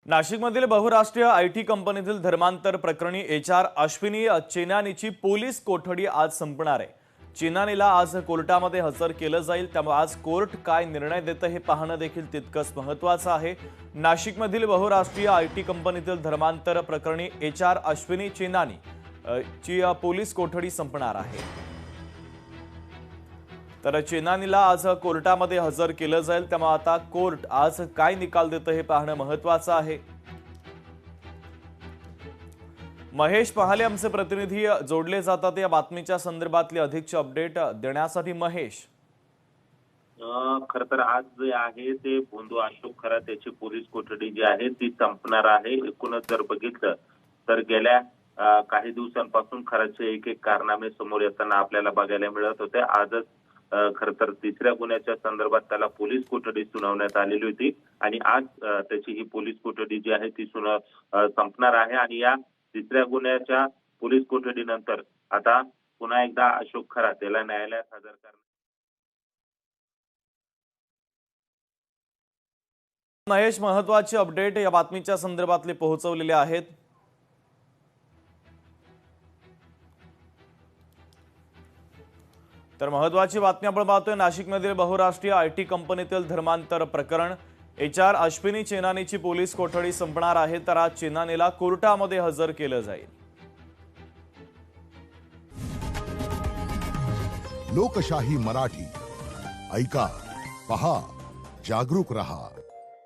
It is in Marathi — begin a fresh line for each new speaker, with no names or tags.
नाशिकमधील बहुराष्ट्रीय आयटी कंपनीतील धर्मांतर प्रकरणी एचआर अश्विनी चेनानीची पोलीस कोठडी आज संपणार आहे। चेनानीला आज कोर्टामध्ये हजर केलं जाईल, त्यामुळे आज कोर्ट काय निर्णय देतं हे पाहणं देखील तितकंच महत्त्वाचं आहे। नाशिकमधील बहुराष्ट्रीय आयटी कंपनीतील धर्मांतर प्रकरणी एचआर अश्विनी चेनानी ची पोलीस कोठडी संपणार आहे। तर चेनानीला आज कोर्टामध्ये हजर केलं जाईल, त्यामुळे आता कोर्ट आज काय निकाल देतं हे पाहणं महत्त्वाचं आहे। महेश पहाले आमचे प्रतिनिधी जोडले जातात या बातमीच्या संदर्भातली अधिकची अपडेट देण्यासाठी। महेश,
खर तर आज जे आहे ते भोंदू अशोक खरात याची पोलीस कोठडी जी आहे ती संपणार आहे। एकूणच जर बघितलं तर गेल्या काही दिवसांपासून खराचे एक एक कारनामे समोर येताना आपल्याला बघायला मिळत होते। आजच खर तर तिसऱ्या गुन्ह्याच्या संदर्भात त्याला पोलीस कोठडी सुनावण्यात आलेली होती आणि आज त्याची ही पोलीस कोठडी जी आहे ती संपणार आहे आणि या तिसऱ्या गुन्ह्याच्या पोलीस कोठडीनंतर आता पुन्हा एकदा अशोक खरात याला न्यायालयात हजर करणार।
महेश, महत्त्वाची अपडेट या बातमीच्या संदर्भातले पोहोचवलेले आहेत। तर महत्त्वाची बातमी आपण पाहतोय, नाशिकमधील बहुराष्ट्रीय आयटी कंपनीतील धर्मांतर प्रकरण एचआर अश्विनी चेनानीची पोलीस कोठडी संपणार आहे। तर आज चेनानीला कोर्टामध्ये हजर केलं जाईल।
लोकशाही मराठी ऐका, पहा, जागरूक रहा।